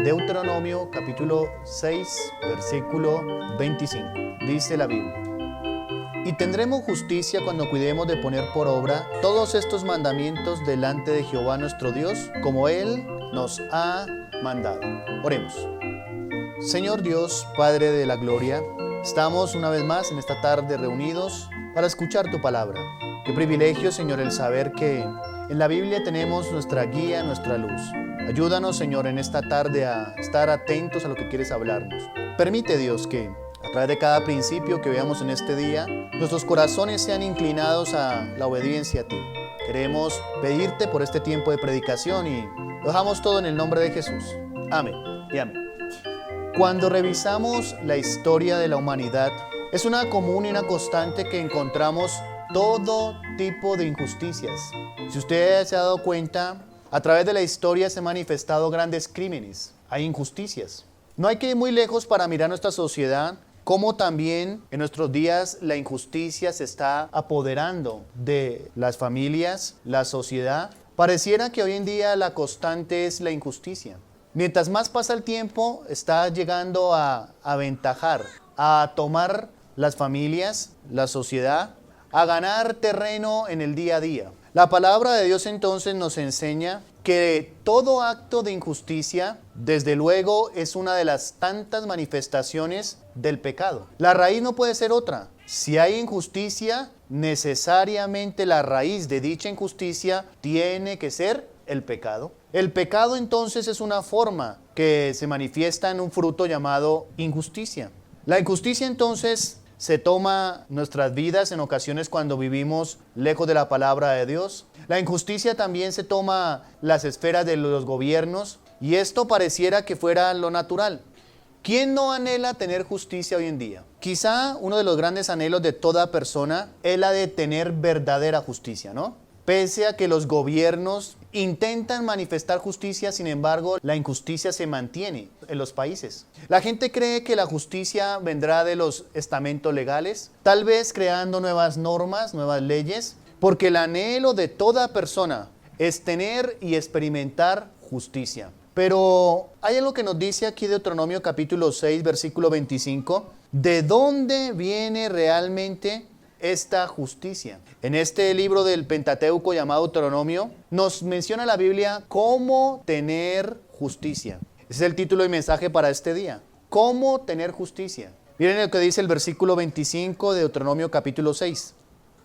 Deuteronomio capítulo 6, versículo 25. Dice la Biblia: Y tendremos justicia cuando cuidemos de poner por obra todos estos mandamientos delante de Jehová nuestro Dios, como Él nos ha mandado. Oremos. Señor Dios, Padre de la gloria, estamos una vez más en esta tarde reunidos para escuchar tu palabra. Qué privilegio, Señor, el saber que en la Biblia tenemos nuestra guía, nuestra luz. Ayúdanos, Señor, en esta tarde a estar atentos a lo que quieres hablarnos. Permite, Dios, que a través de cada principio que veamos en este día, nuestros corazones sean inclinados a la obediencia a ti. Queremos pedirte por este tiempo de predicación y lo dejamos todo en el nombre de Jesús. Amén y amén. Cuando revisamos la historia de la humanidad, es una común y una constante que encontramos todo tipo de injusticias. Si usted se ha dado cuenta, a través de la historia se han manifestado grandes crímenes, hay injusticias. No hay que ir muy lejos para mirar nuestra sociedad, cómo también en nuestros días la injusticia se está apoderando de las familias, la sociedad. Pareciera que hoy en día la constante es la injusticia. Mientras más pasa el tiempo, está llegando a aventajar, a tomar las familias, la sociedad, a ganar terreno en el día a día. La palabra de Dios entonces nos enseña que todo acto de injusticia, desde luego, es una de las tantas manifestaciones del pecado. La raíz no puede ser otra. Si hay injusticia, necesariamente la raíz de dicha injusticia tiene que ser el pecado. El pecado entonces es una forma que se manifiesta en un fruto llamado injusticia. La injusticia entonces se toma nuestras vidas en ocasiones cuando vivimos lejos de la palabra de Dios. La injusticia también se toma las esferas de los gobiernos y esto pareciera que fuera lo natural. ¿Quién no anhela tener justicia hoy en día? Quizá uno de los grandes anhelos de toda persona es la de tener verdadera justicia, ¿no? Pese a que los gobiernos intentan manifestar justicia, sin embargo, la injusticia se mantiene en los países. La gente cree que la justicia vendrá de los estamentos legales, tal vez creando nuevas normas, nuevas leyes, porque el anhelo de toda persona es tener y experimentar justicia. Pero hay algo que nos dice aquí Deuteronomio capítulo 6, versículo 25, ¿de dónde viene realmente esta justicia? En este libro del Pentateuco llamado Deuteronomio, nos menciona la Biblia cómo tener justicia. Ese es el título y mensaje para este día. ¿Cómo tener justicia? Miren lo que dice el versículo 25 de Deuteronomio capítulo 6.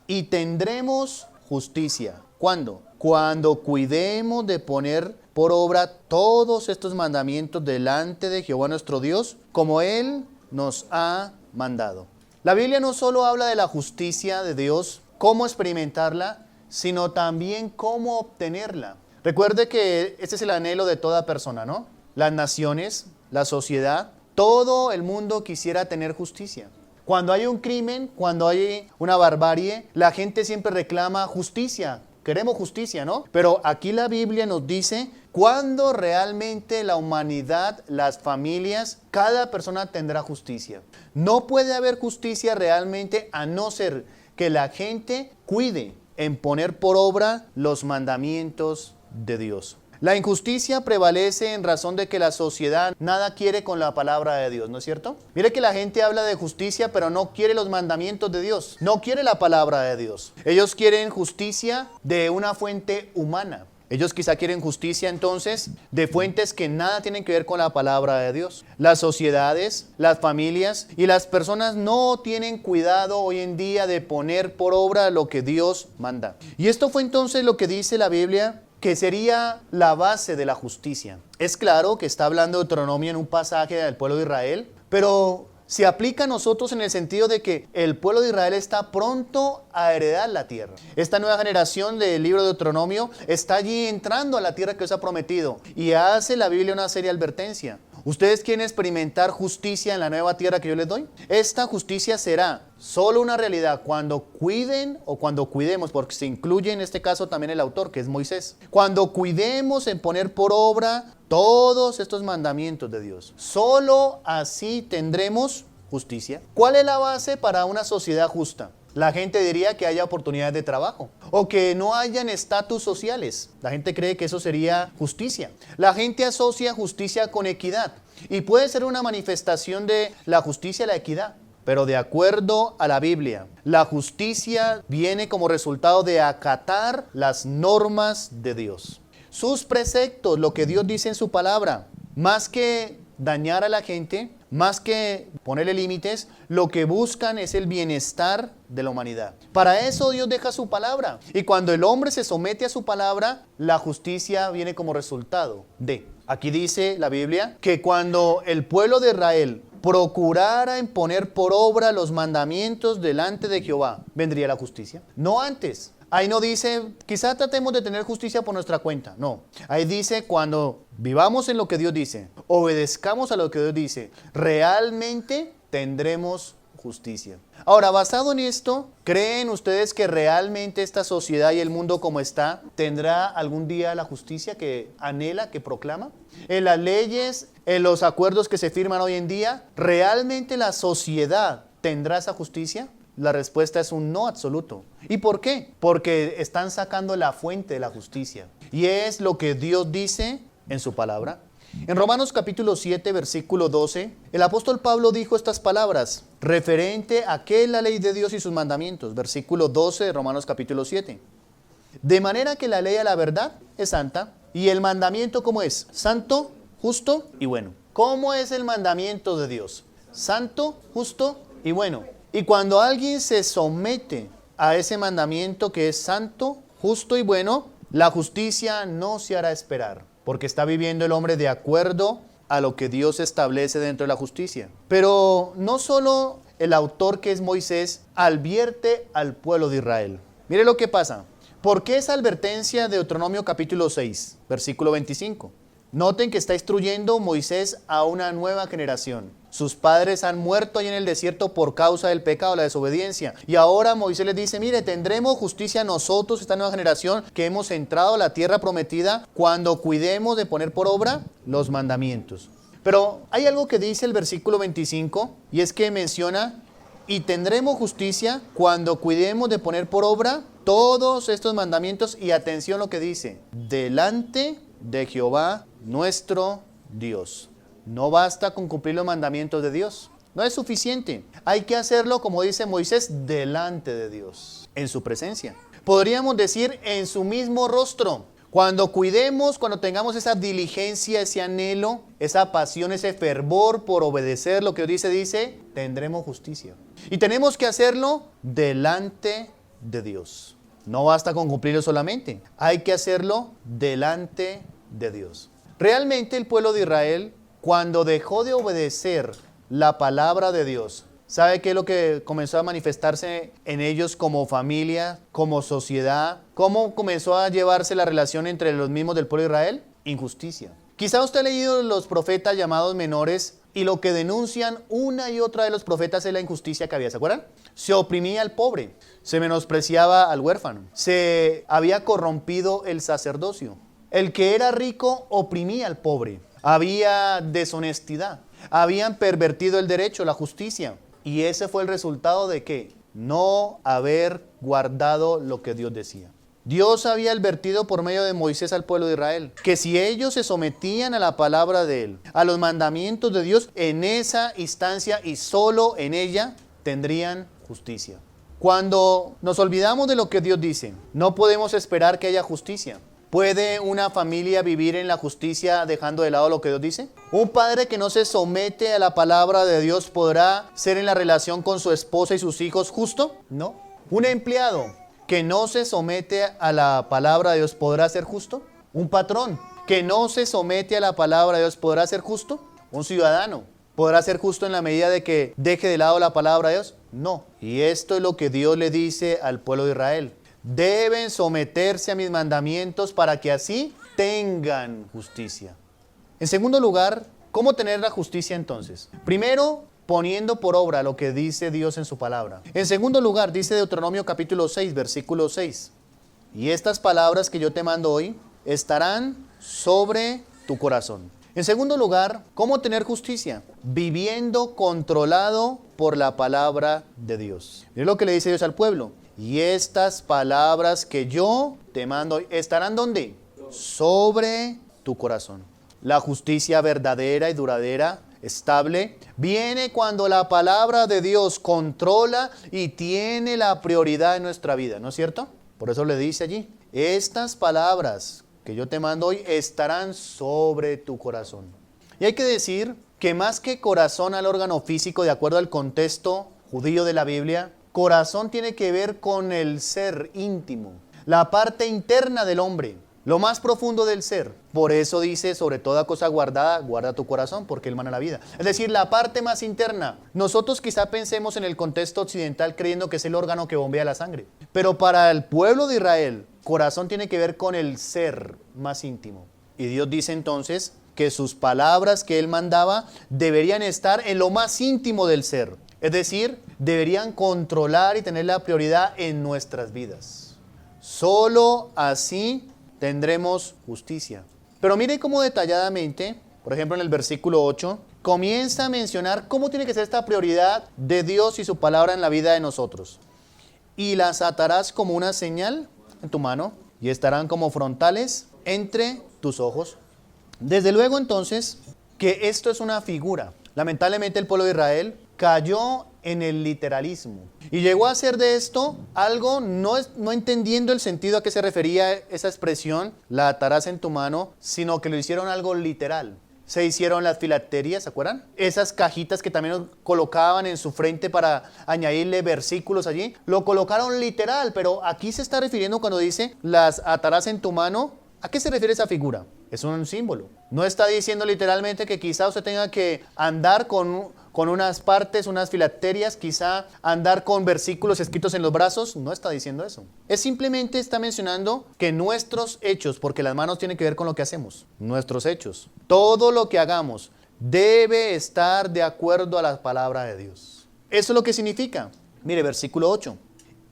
Y tendremos justicia. ¿Cuándo? Cuando cuidemos de poner por obra todos estos mandamientos delante de Jehová nuestro Dios, como Él nos ha mandado. La Biblia no solo habla de la justicia de Dios, cómo experimentarla, sino también cómo obtenerla. Recuerde que este es el anhelo de toda persona, ¿no? Las naciones, la sociedad, todo el mundo quisiera tener justicia. Cuando hay un crimen, cuando hay una barbarie, la gente siempre reclama justicia. Queremos justicia, ¿no? Pero aquí la Biblia nos dice cuándo realmente la humanidad, las familias, cada persona tendrá justicia. No puede haber justicia realmente a no ser que la gente cuide en poner por obra los mandamientos de Dios. La injusticia prevalece en razón de que la sociedad nada quiere con la palabra de Dios, ¿no es cierto? Mire que la gente habla de justicia, pero no quiere los mandamientos de Dios, no quiere la palabra de Dios. Ellos quieren justicia de una fuente humana. Ellos quizá quieren justicia entonces de fuentes que nada tienen que ver con la palabra de Dios. Las sociedades, las familias y las personas no tienen cuidado hoy en día de poner por obra lo que Dios manda. Y esto fue entonces lo que dice la Biblia, que sería la base de la justicia. Es claro que está hablando de Deuteronomio en un pasaje del pueblo de Israel, pero se aplica a nosotros en el sentido de que el pueblo de Israel está pronto a heredar la tierra. Esta nueva generación del libro de Deuteronomio está allí entrando a la tierra que Dios ha prometido y hace la Biblia una seria advertencia. ¿Ustedes quieren experimentar justicia en la nueva tierra que yo les doy? Esta justicia será solo una realidad cuando cuiden o cuando cuidemos, porque se incluye en este caso también el autor, que es Moisés. Cuando cuidemos en poner por obra todos estos mandamientos de Dios. Solo así tendremos justicia. ¿Cuál es la base para una sociedad justa? La gente diría que haya oportunidades de trabajo o que no hayan estatus sociales. La gente cree que eso sería justicia. La gente asocia justicia con equidad y puede ser una manifestación de la justicia y la equidad. Pero de acuerdo a la Biblia, la justicia viene como resultado de acatar las normas de Dios. Sus preceptos, lo que Dios dice en su palabra, más que dañar a la gente, más que ponerle límites, lo que buscan es el bienestar de la humanidad. Para eso Dios deja su palabra. Y cuando el hombre se somete a su palabra, la justicia viene como resultado de. Aquí dice la Biblia que cuando el pueblo de Israel procurara en poner por obra los mandamientos delante de Jehová, vendría la justicia. No antes. Ahí no dice, quizá tratemos de tener justicia por nuestra cuenta. No. Ahí dice, cuando vivamos en lo que Dios dice, obedezcamos a lo que Dios dice, realmente tendremos justicia. Ahora, basado en esto, ¿creen ustedes que realmente esta sociedad y el mundo como está tendrá algún día la justicia que anhela, que proclama? En las leyes, en los acuerdos que se firman hoy en día, ¿realmente la sociedad tendrá esa justicia? La respuesta es un no absoluto. ¿Y por qué? Porque están sacando la fuente de la justicia. Y es lo que Dios dice en su palabra. En Romanos capítulo 7, versículo 12, el apóstol Pablo dijo estas palabras, referente a qué es la ley de Dios y sus mandamientos. Versículo 12 de Romanos capítulo 7. De manera que la ley a la verdad es santa, y el mandamiento, ¿cómo es? Santo, justo y bueno. ¿Cómo es el mandamiento de Dios? Santo, justo y bueno. Y cuando alguien se somete a ese mandamiento que es santo, justo y bueno, la justicia no se hará esperar, porque está viviendo el hombre de acuerdo a lo que Dios establece dentro de la justicia. Pero no solo el autor, que es Moisés, advierte al pueblo de Israel. Mire lo que pasa. ¿Por qué esa advertencia de Deuteronomio capítulo 6, versículo 25? Noten que está instruyendo Moisés a una nueva generación. Sus padres han muerto ahí en el desierto por causa del pecado, la desobediencia. Y ahora Moisés les dice, mire, tendremos justicia nosotros, esta nueva generación, que hemos entrado a la tierra prometida, cuando cuidemos de poner por obra los mandamientos. Pero hay algo que dice el versículo 25, y es que menciona, y tendremos justicia cuando cuidemos de poner por obra todos estos mandamientos, y atención lo que dice, delante de Jehová nuestro Dios. No basta con cumplir los mandamientos de Dios. No es suficiente. Hay que hacerlo, como dice Moisés, delante de Dios, en su presencia. Podríamos decir, en su mismo rostro. Cuando cuidemos, cuando tengamos esa diligencia, ese anhelo, esa pasión, ese fervor por obedecer lo que Dios dice, tendremos justicia. Y tenemos que hacerlo delante de Dios. No basta con cumplirlo solamente. Hay que hacerlo delante de Dios. Realmente el pueblo de Israel, cuando dejó de obedecer la palabra de Dios, ¿sabe qué es lo que comenzó a manifestarse en ellos como familia, como sociedad? ¿Cómo comenzó a llevarse la relación entre los mismos del pueblo de Israel? Injusticia. Quizá usted ha leído los profetas llamados menores y lo que denuncian una y otra de los profetas es la injusticia que había, ¿se acuerdan? Se oprimía al pobre, se menospreciaba al huérfano, se había corrompido el sacerdocio. El que era rico oprimía al pobre. Había deshonestidad. Habían pervertido el derecho, la justicia. Y ese fue el resultado de ¿qué? No haber guardado lo que Dios decía. Dios había advertido por medio de Moisés al pueblo de Israel que si ellos se sometían a la palabra de Él, a los mandamientos de Dios, en esa instancia y solo en ella tendrían justicia. Cuando nos olvidamos de lo que Dios dice, no podemos esperar que haya justicia. ¿Puede una familia vivir en la justicia dejando de lado lo que Dios dice? ¿Un padre que no se somete a la palabra de Dios podrá ser en la relación con su esposa y sus hijos justo? No. ¿Un empleado que no se somete a la palabra de Dios podrá ser justo? ¿Un patrón que no se somete a la palabra de Dios podrá ser justo? ¿Un ciudadano podrá ser justo en la medida de que deje de lado la palabra de Dios? No. Y esto es lo que Dios le dice al pueblo de Israel. Deben someterse a mis mandamientos para que así tengan justicia. En segundo lugar, ¿cómo tener la justicia entonces? Primero, poniendo por obra lo que dice Dios en su palabra. En segundo lugar, dice Deuteronomio capítulo 6, versículo 6. Y estas palabras que yo te mando hoy estarán sobre tu corazón. En segundo lugar, ¿cómo tener justicia? Viviendo controlado por la palabra de Dios. Mire lo que le dice Dios al pueblo. Y estas palabras que yo te mando, ¿estarán dónde? Sobre tu corazón. La justicia verdadera y duradera, estable, viene cuando la palabra de Dios controla y tiene la prioridad en nuestra vida, ¿no es cierto? Por eso le dice allí, estas palabras que yo te mando hoy estarán sobre tu corazón. Y hay que decir que más que corazón al órgano físico, de acuerdo al contexto judío de la Biblia, corazón tiene que ver con el ser íntimo, la parte interna del hombre, lo más profundo del ser. Por eso dice, sobre toda cosa guardada, guarda tu corazón, porque él mana la vida. Es decir, la parte más interna. Nosotros quizá pensemos en el contexto occidental creyendo que es el órgano que bombea la sangre. Pero para el pueblo de Israel, corazón tiene que ver con el ser más íntimo. Y Dios dice entonces que sus palabras que él mandaba deberían estar en lo más íntimo del ser. Es decir, deberían controlar y tener la prioridad en nuestras vidas. Solo así tendremos justicia. Pero mire cómo detalladamente, por ejemplo en el versículo 8, comienza a mencionar cómo tiene que ser esta prioridad de Dios y su palabra en la vida de nosotros. Y las atarás como una señal en tu mano y estarán como frontales entre tus ojos. Desde luego entonces que esto es una figura. Lamentablemente el pueblo de Israel cayó en el literalismo y llegó a hacer de esto algo no entendiendo el sentido a que se refería esa expresión, la atarás en tu mano, sino que lo hicieron algo literal. Se hicieron las filacterias, ¿se acuerdan? Esas cajitas que también colocaban en su frente para añadirle versículos allí, lo colocaron literal, pero aquí se está refiriendo cuando dice las atarás en tu mano. ¿A qué se refiere esa figura? Es un símbolo. No está diciendo literalmente que quizá usted tenga que andar con unas partes, unas filacterias, quizá andar con versículos escritos en los brazos. No está diciendo eso. Es simplemente está mencionando que nuestros hechos, porque las manos tienen que ver con lo que hacemos, nuestros hechos, todo lo que hagamos debe estar de acuerdo a la palabra de Dios. Eso es lo que significa. Mire, versículo 8.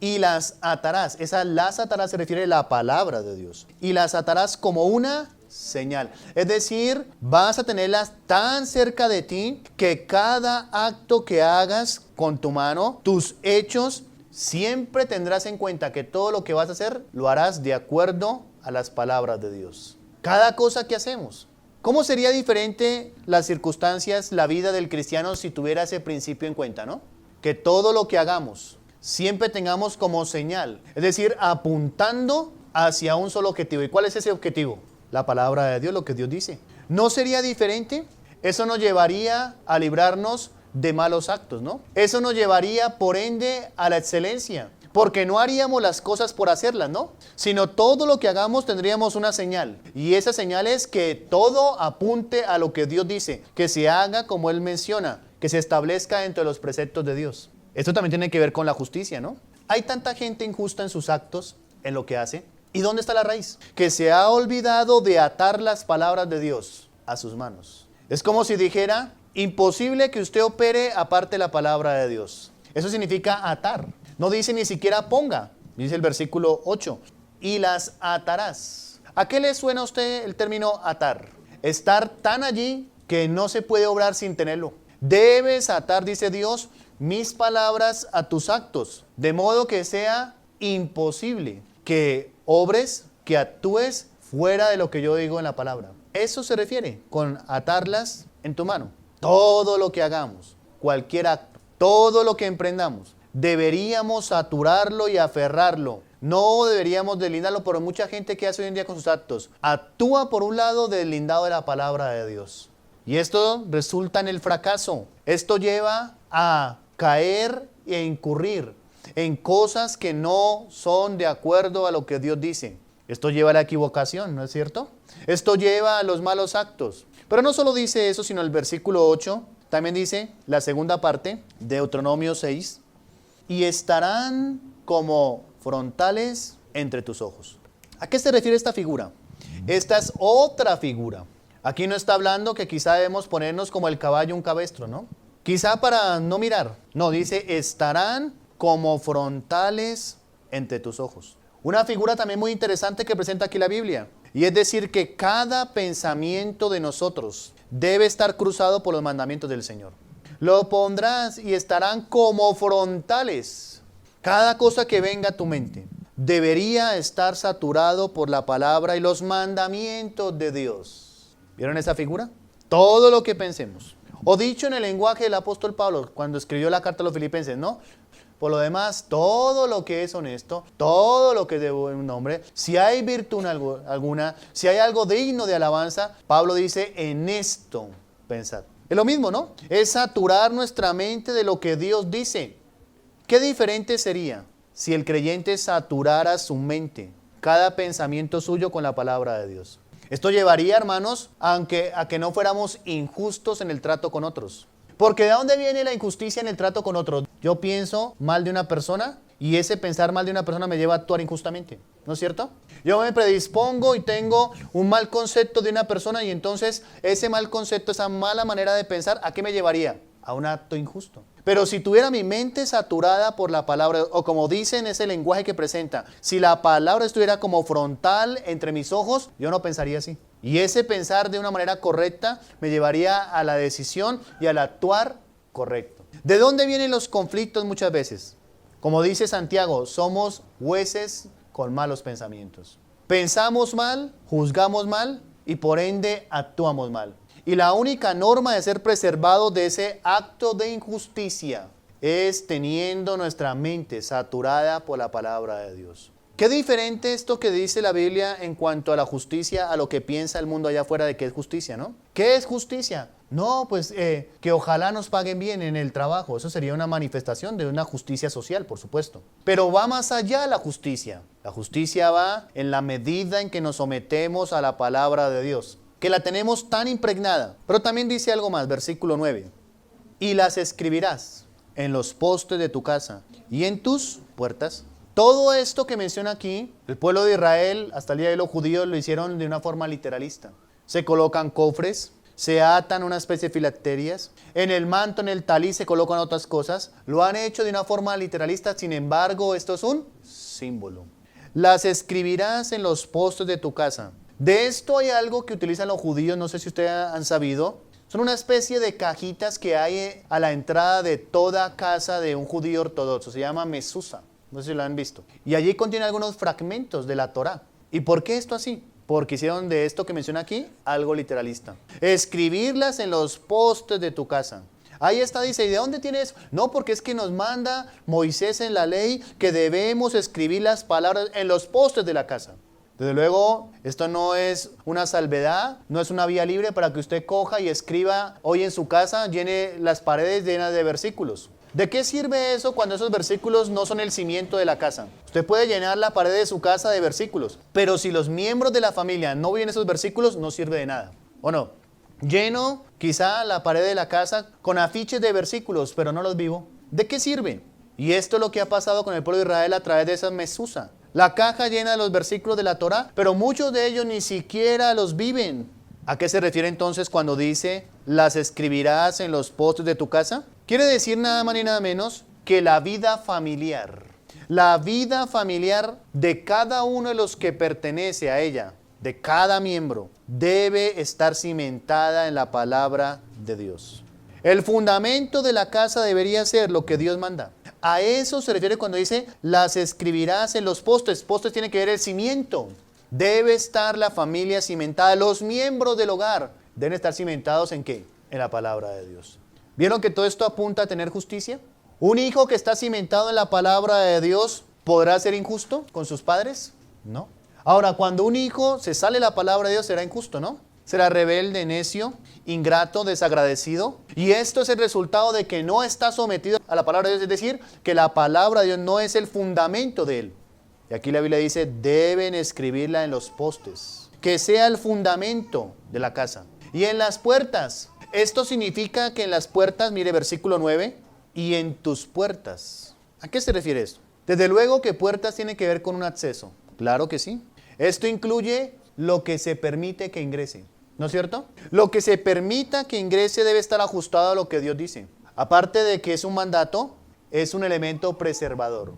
Y las atarás, las atarás se refiere a la palabra de Dios. Y las atarás como una señal. Es decir, vas a tenerlas tan cerca de ti que cada acto que hagas con tu mano, tus hechos, siempre tendrás en cuenta que todo lo que vas a hacer lo harás de acuerdo a las palabras de Dios. Cada cosa que hacemos. ¿Cómo sería diferente las circunstancias, la vida del cristiano si tuviera ese principio en cuenta, ¿no? Que todo lo que hagamos siempre tengamos como señal, es decir, apuntando hacia un solo objetivo. ¿Y cuál es ese objetivo? La palabra de Dios, lo que Dios dice. ¿No sería diferente? Eso nos llevaría a librarnos de malos actos, ¿no? Eso nos llevaría, por ende, a la excelencia, porque no haríamos las cosas por hacerlas, ¿no? Sino todo lo que hagamos tendríamos una señal, y esa señal es que todo apunte a lo que Dios dice, que se haga como Él menciona, que se establezca entre los preceptos de Dios. Esto también tiene que ver con la justicia, ¿no? Hay tanta gente injusta en sus actos, en lo que hace. ¿Y dónde está la raíz? Que se ha olvidado de atar las palabras de Dios a sus manos. Es como si dijera, imposible que usted opere aparte la palabra de Dios. Eso significa atar. No dice ni siquiera ponga. Dice el versículo 8. Y las atarás. ¿A qué le suena a usted el término atar? Estar tan allí que no se puede obrar sin tenerlo. Debes atar, dice Dios, mis palabras a tus actos, de modo que sea imposible que obres, que actúes fuera de lo que yo digo en la palabra. Eso se refiere con atarlas en tu mano. Todo lo que hagamos, cualquier acto, todo lo que emprendamos, deberíamos saturarlo y aferrarlo. No deberíamos deslindarlo, pero mucha gente que hace hoy en día con sus actos, actúa por un lado deslindado de la palabra de Dios. Y esto resulta en el fracaso. Esto lleva a caer e incurrir en cosas que no son de acuerdo a lo que Dios dice. Esto lleva a la equivocación, ¿no es cierto? Esto lleva a los malos actos. Pero no solo dice eso, sino el versículo 8, también dice la segunda parte, Deuteronomio 6, y estarán como frontales entre tus ojos. ¿A qué se refiere esta figura? Esta es otra figura. Aquí no está hablando que quizá debemos ponernos como el caballo un cabestro, ¿no? Quizá para no mirar. No, dice, estarán como frontales entre tus ojos. Una figura también muy interesante que presenta aquí la Biblia. Y es decir, que cada pensamiento de nosotros debe estar cruzado por los mandamientos del Señor. Lo pondrás y estarán como frontales. Cada cosa que venga a tu mente debería estar saturado por la palabra y los mandamientos de Dios. ¿Vieron esa figura? Todo lo que pensemos. O dicho en el lenguaje del apóstol Pablo cuando escribió la carta a los filipenses, ¿no? Por lo demás, todo lo que es honesto, todo lo que es de buen nombre, si hay virtud alguna, si hay algo digno de alabanza, Pablo dice, en esto pensad. Es lo mismo, ¿no? Es saturar nuestra mente de lo que Dios dice. ¿Qué diferente sería si el creyente saturara su mente, cada pensamiento suyo con la palabra de Dios? Esto llevaría, hermanos, a que no fuéramos injustos en el trato con otros. Porque ¿de dónde viene la injusticia en el trato con otros? Yo pienso mal de una persona y ese pensar mal de una persona me lleva a actuar injustamente, ¿no es cierto? Yo me predispongo y tengo un mal concepto de una persona y entonces ese mal concepto, esa mala manera de pensar, ¿a qué me llevaría? A un acto injusto. Pero si tuviera mi mente saturada por la palabra, o como dice en ese lenguaje que presenta, si la palabra estuviera como frontal entre mis ojos, yo no pensaría así. Y ese pensar de una manera correcta me llevaría a la decisión y al actuar correcto. ¿De dónde vienen los conflictos muchas veces? Como dice Santiago, somos jueces con malos pensamientos. Pensamos mal, juzgamos mal y por ende actuamos mal. Y la única norma de ser preservados de ese acto de injusticia es teniendo nuestra mente saturada por la palabra de Dios. Qué diferente esto que dice la Biblia en cuanto a la justicia a lo que piensa el mundo allá afuera de qué es justicia, ¿no? ¿Qué es justicia? No, pues que ojalá nos paguen bien en el trabajo. Eso sería una manifestación de una justicia social, por supuesto. Pero va más allá la justicia. La justicia va en la medida en que nos sometemos a la palabra de Dios, que la tenemos tan impregnada. Pero también dice algo más, versículo 9. Y las escribirás en los postes de tu casa y en tus puertas. Todo esto que menciona aquí, el pueblo de Israel, hasta el día de los judíos, lo hicieron de una forma literalista. Se colocan cofres, se atan una especie de filacterias, en el manto, en el talí se colocan otras cosas. Lo han hecho de una forma literalista, sin embargo, esto es un símbolo. Las escribirás en los postes de tu casa. De esto hay algo que utilizan los judíos, no sé si ustedes han sabido. Son una especie de cajitas que hay a la entrada de toda casa de un judío ortodoxo. Se llama mesusa. No sé si lo han visto. Y allí contiene algunos fragmentos de la Torá. ¿Y por qué esto así? Porque hicieron de esto que menciona aquí algo literalista. Escribirlas en los postes de tu casa. Ahí está, dice, ¿y de dónde tiene eso? No, porque es que nos manda Moisés en la ley que debemos escribir las palabras en los postes de la casa. Desde luego, esto no es una salvedad, no es una vía libre para que usted coja y escriba hoy en su casa, llene las paredes llenas de versículos. ¿De qué sirve eso cuando esos versículos no son el cimiento de la casa? Usted puede llenar la pared de su casa de versículos, pero si los miembros de la familia no viven esos versículos, no sirve de nada. ¿O no? Lleno quizá la pared de la casa con afiches de versículos, pero no los vivo. ¿De qué sirve? Y esto es lo que ha pasado con el pueblo de Israel a través de esa mesusa. La caja llena de los versículos de la Torá, pero muchos de ellos ni siquiera los viven. ¿A qué se refiere entonces cuando dice, las escribirás en los postes de tu casa? Quiere decir nada más ni nada menos que la vida familiar de cada uno de los que pertenece a ella, de cada miembro, debe estar cimentada en la palabra de Dios. El fundamento de la casa debería ser lo que Dios manda. A eso se refiere cuando dice, las escribirás en los postes. Postes tiene que ver el cimiento. Debe estar la familia cimentada. Los miembros del hogar deben estar cimentados ¿en qué? En la palabra de Dios. ¿Vieron que todo esto apunta a tener justicia? ¿Un hijo que está cimentado en la palabra de Dios podrá ser injusto con sus padres? No. Ahora, cuando un hijo se sale de la palabra de Dios, será injusto, ¿no? Será rebelde, necio, ingrato, desagradecido. Y esto es el resultado de que no está sometido a la palabra de Dios. Es decir, que la palabra de Dios no es el fundamento de él. Y aquí la Biblia dice, deben escribirla en los postes. Que sea el fundamento de la casa. Y en las puertas. Esto significa que en las puertas, mire versículo 9, y en tus puertas. ¿A qué se refiere esto? Desde luego que puertas tiene que ver con un acceso. Claro que sí. Esto incluye lo que se permite que ingrese. ¿No es cierto? Lo que se permita que ingrese debe estar ajustado a lo que Dios dice. Aparte de que es un mandato, es un elemento preservador.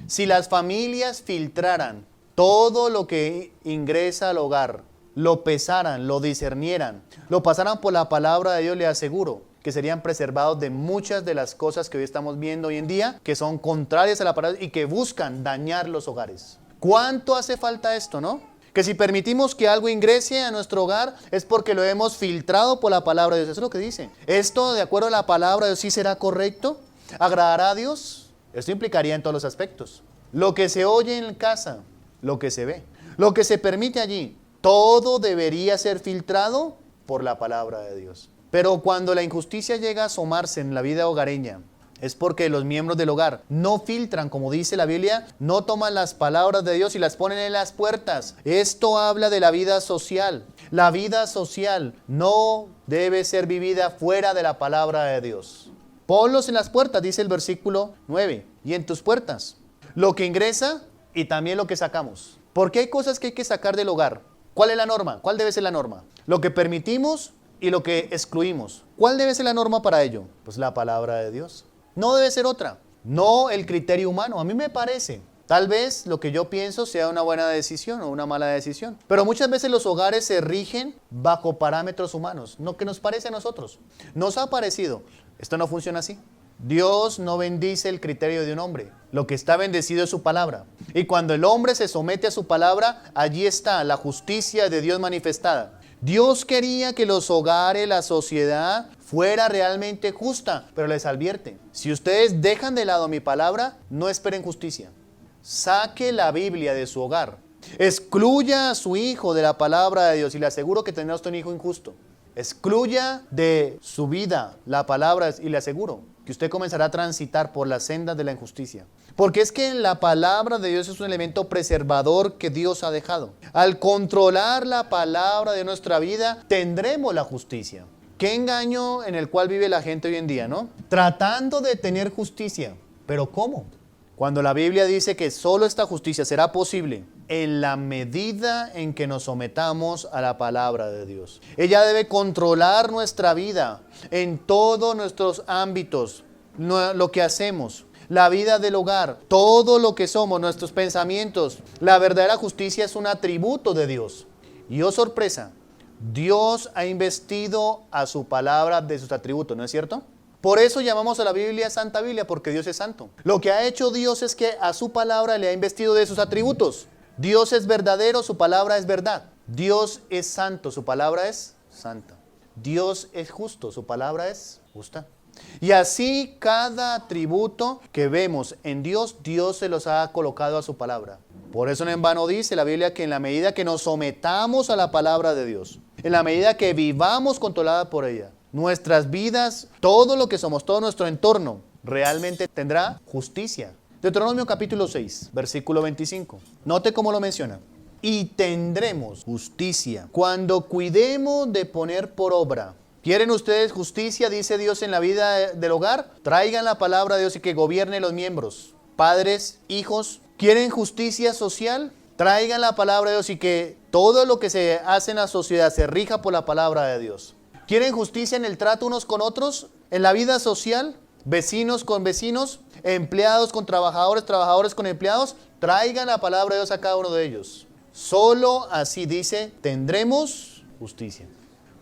Si las familias filtraran todo lo que ingresa al hogar, lo pesaran, lo discernieran, lo pasaran por la palabra de Dios, le aseguro que serían preservados de muchas de las cosas que hoy estamos viendo hoy en día, que son contrarias a la palabra y que buscan dañar los hogares. ¿Cuánto hace falta esto, no? Que si permitimos que algo ingrese a nuestro hogar es porque lo hemos filtrado por la palabra de Dios. Eso es lo que dice. ¿Esto, de acuerdo a la palabra de Dios, sí será correcto? ¿Agradará a Dios? Esto implicaría en todos los aspectos. Lo que se oye en casa, lo que se ve, lo que se permite allí, todo debería ser filtrado por la palabra de Dios. Pero cuando la injusticia llega a asomarse en la vida hogareña, es porque los miembros del hogar no filtran, como dice la Biblia, no toman las palabras de Dios y las ponen en las puertas. Esto habla de la vida social. La vida social no debe ser vivida fuera de la palabra de Dios. Ponlos en las puertas, dice el versículo 9, y en tus puertas. Lo que ingresa y también lo que sacamos. Porque hay cosas que hay que sacar del hogar. ¿Cuál es la norma? ¿Cuál debe ser la norma? Lo que permitimos y lo que excluimos. ¿Cuál debe ser la norma para ello? Pues la palabra de Dios. No debe ser otra, no el criterio humano. A mí me parece, tal vez lo que yo pienso sea una buena decisión o una mala decisión. Pero muchas veces los hogares se rigen bajo parámetros humanos, lo que nos parece a nosotros. Nos ha parecido. Esto no funciona así. Dios no bendice el criterio de un hombre. Lo que está bendecido es su palabra. Y cuando el hombre se somete a su palabra, allí está la justicia de Dios manifestada. Dios quería que los hogares, la sociedad, fuera realmente justa, pero les advierte, si ustedes dejan de lado mi palabra, no esperen justicia. Saque la Biblia de su hogar. Excluya a su hijo de la palabra de Dios y le aseguro que tendrá usted un hijo injusto. Excluya de su vida la palabra y le aseguro que usted comenzará a transitar por las sendas de la injusticia. Porque es que la palabra de Dios es un elemento preservador que Dios ha dejado. Al controlar la palabra de nuestra vida, tendremos la justicia. Qué engaño en el cual vive la gente hoy en día, ¿no? Tratando de tener justicia. ¿Pero cómo? Cuando la Biblia dice que solo esta justicia será posible en la medida en que nos sometamos a la palabra de Dios. Ella debe controlar nuestra vida en todos nuestros ámbitos, lo que hacemos, la vida del hogar, todo lo que somos, nuestros pensamientos. La verdadera justicia es un atributo de Dios. Y oh sorpresa, Dios ha investido a su palabra de sus atributos, ¿no es cierto? Por eso llamamos a la Biblia Santa Biblia, porque Dios es santo. Lo que ha hecho Dios es que a su palabra le ha investido de sus atributos. Dios es verdadero, su palabra es verdad. Dios es santo, su palabra es santa. Dios es justo, su palabra es justa. Y así cada atributo que vemos en Dios, Dios se los ha colocado a su palabra. Por eso no en vano dice la Biblia que en la medida que nos sometamos a la palabra de Dios, en la medida que vivamos controlada por ella, nuestras vidas, todo lo que somos, todo nuestro entorno, realmente tendrá justicia. Deuteronomio capítulo 6, versículo 25. Note cómo lo menciona. Y tendremos justicia cuando cuidemos de poner por obra. ¿Quieren ustedes justicia, dice Dios, en la vida del hogar? Traigan la palabra de Dios y que gobierne los miembros. Padres, hijos, ¿quieren justicia social? Traigan la palabra de Dios y que todo lo que se hace en la sociedad se rija por la palabra de Dios. ¿Quieren justicia en el trato unos con otros? ¿En la vida social? ¿Vecinos con vecinos? ¿Empleados con trabajadores? ¿Trabajadores con empleados? Traigan la palabra de Dios a cada uno de ellos. Solo así dice, tendremos justicia.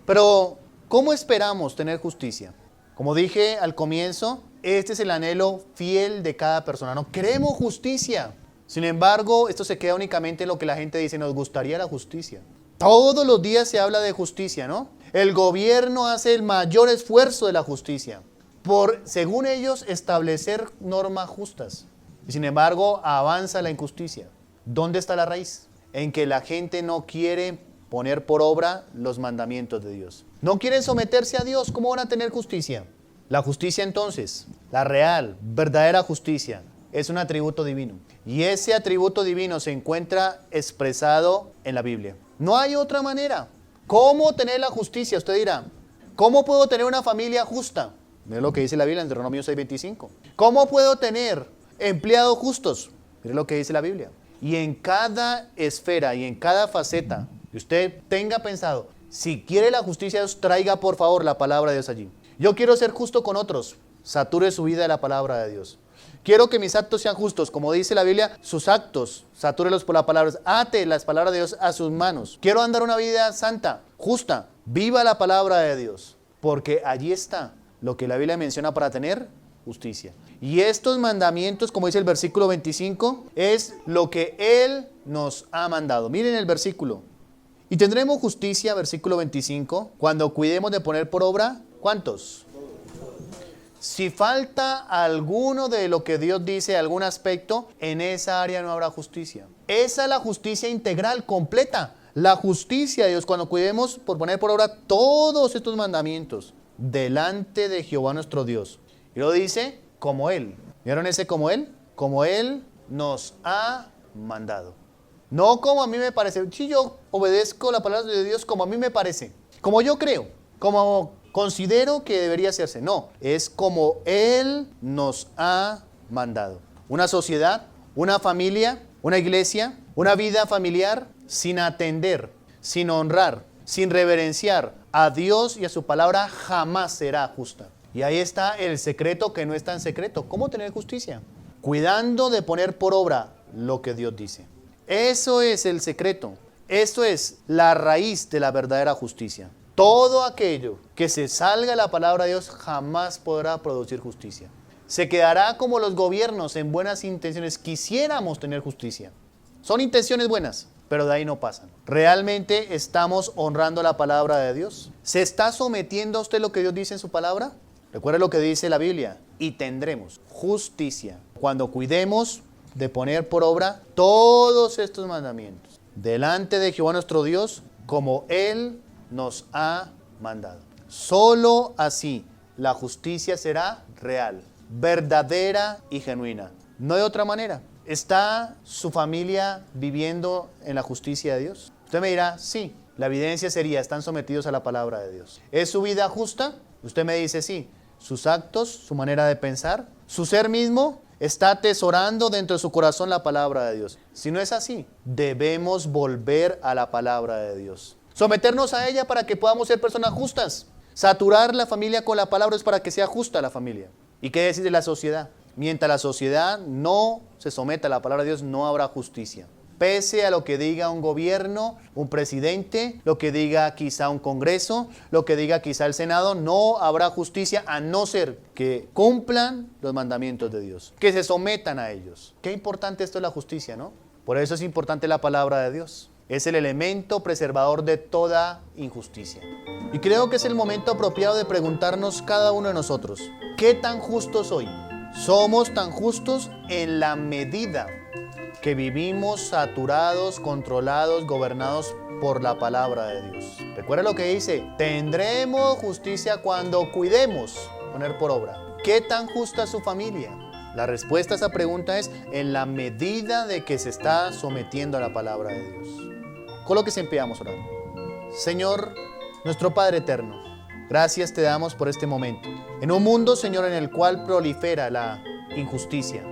Pero, ¿cómo esperamos tener justicia? Como dije al comienzo, este es el anhelo fiel de cada persona. No queremos justicia. Sin embargo, esto se queda únicamente en lo que la gente dice, nos gustaría la justicia. Todos los días se habla de justicia, ¿no? El gobierno hace el mayor esfuerzo de la justicia por, según ellos, establecer normas justas. Y sin embargo, avanza la injusticia. ¿Dónde está la raíz? En que la gente no quiere poner por obra los mandamientos de Dios. No quieren someterse a Dios. ¿Cómo van a tener justicia? La justicia entonces, la real, verdadera justicia, es un atributo divino. Y ese atributo divino se encuentra expresado en la Biblia. No hay otra manera. ¿Cómo tener la justicia? Usted dirá, ¿cómo puedo tener una familia justa? Mire lo que dice la Biblia en Deuteronomio 6:25. ¿Cómo puedo tener empleados justos? Mire lo que dice la Biblia. Y en cada esfera y en cada faceta que usted tenga pensado, si quiere la justicia de Dios, traiga por favor la palabra de Dios allí. Yo quiero ser justo con otros, sature su vida de la palabra de Dios. Quiero que mis actos sean justos, como dice la Biblia, sus actos, satúrelos por la palabra, ate las palabras de Dios a sus manos. Quiero andar una vida santa, justa, viva la palabra de Dios, porque allí está lo que la Biblia menciona para tener justicia. Y estos mandamientos, como dice el versículo 25, es lo que Él nos ha mandado. Miren el versículo. Y tendremos justicia, versículo 25, cuando cuidemos de poner por obra, ¿cuántos? Si falta alguno de lo que Dios dice, algún aspecto, en esa área no habrá justicia. Esa es la justicia integral, completa. La justicia de Dios, cuando cuidemos por poner por obra todos estos mandamientos delante de Jehová nuestro Dios. Y lo dice como Él. ¿Vieron ese como Él? Como Él nos ha mandado. No como a mí me parece. Si yo obedezco la palabra de Dios como a mí me parece, como yo creo, como considero que debería hacerse. No, es como Él nos ha mandado. Una sociedad, una familia, una iglesia, una vida familiar sin atender, sin honrar, sin reverenciar a Dios y a su palabra jamás será justa. Y ahí está el secreto que no es tan secreto. ¿Cómo tener justicia? Cuidando de poner por obra lo que Dios dice. Eso es el secreto. Eso es la raíz de la verdadera justicia. Todo aquello que se salga de la palabra de Dios jamás podrá producir justicia. Se quedará como los gobiernos en buenas intenciones. Quisiéramos tener justicia. Son intenciones buenas, pero de ahí no pasan. ¿Realmente estamos honrando la palabra de Dios? ¿Se está sometiendo a usted lo que Dios dice en su palabra? Recuerde lo que dice la Biblia. Y tendremos justicia cuando cuidemos de poner por obra todos estos mandamientos delante de Jehová nuestro Dios, como Él nos ha mandado. Solo así la justicia será real, verdadera y genuina. No de otra manera. ¿Está su familia viviendo en la justicia de Dios? Usted me dirá, sí. La evidencia sería, están sometidos a la palabra de Dios. ¿Es su vida justa? Usted me dice, sí. Sus actos, su manera de pensar, su ser mismo, está atesorando dentro de su corazón la palabra de Dios. Si no es así, debemos volver a la palabra de Dios. Someternos a ella para que podamos ser personas justas. Saturar la familia con la palabra es para que sea justa la familia. ¿Y qué decir de la sociedad? Mientras la sociedad no se someta a la palabra de Dios, no habrá justicia. Pese a lo que diga un gobierno, un presidente, lo que diga quizá un congreso, lo que diga quizá el Senado, no habrá justicia a no ser que cumplan los mandamientos de Dios, que se sometan a ellos. Qué importante esto es la justicia, ¿no? Por eso es importante la palabra de Dios. Es el elemento preservador de toda injusticia. Y creo que es el momento apropiado de preguntarnos cada uno de nosotros, ¿qué tan justo soy? Somos tan justos en la medida que vivimos saturados, controlados, gobernados por la palabra de Dios. Recuerda lo que dice, tendremos justicia cuando cuidemos poner por obra. ¿Qué tan justa es su familia? La respuesta a esa pregunta es en la medida de que se está sometiendo a la palabra de Dios. Colóquese en pie, vamos a orar. Señor, nuestro Padre eterno, gracias te damos por este momento. En un mundo, Señor, en el cual prolifera la injusticia.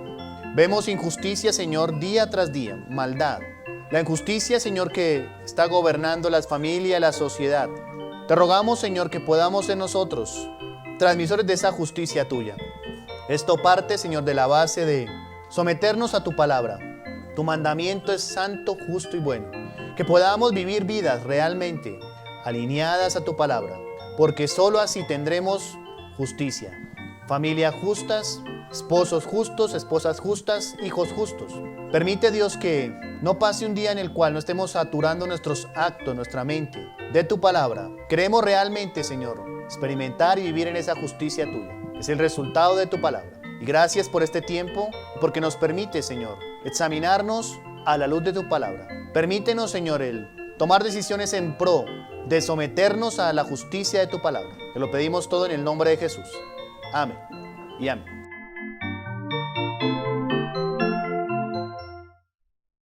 Vemos injusticia, Señor, día tras día, maldad. La injusticia, Señor, que está gobernando las familias, la sociedad. Te rogamos, Señor, que podamos ser nosotros transmisores de esa justicia tuya. Esto parte, Señor, de la base de someternos a tu palabra. Tu mandamiento es santo, justo y bueno. Que podamos vivir vidas realmente alineadas a tu palabra, porque solo así tendremos justicia. Familias justas, esposos justos, esposas justas, hijos justos. Permite, Dios, que no pase un día en el cual no estemos saturando nuestros actos, nuestra mente, de tu palabra. Queremos realmente, Señor, experimentar y vivir en esa justicia tuya. Es el resultado de tu palabra. Y gracias por este tiempo, porque nos permite, Señor, examinarnos a la luz de tu palabra. Permítenos, Señor, el tomar decisiones en pro de someternos a la justicia de tu palabra. Te lo pedimos todo en el nombre de Jesús. Amén y amén.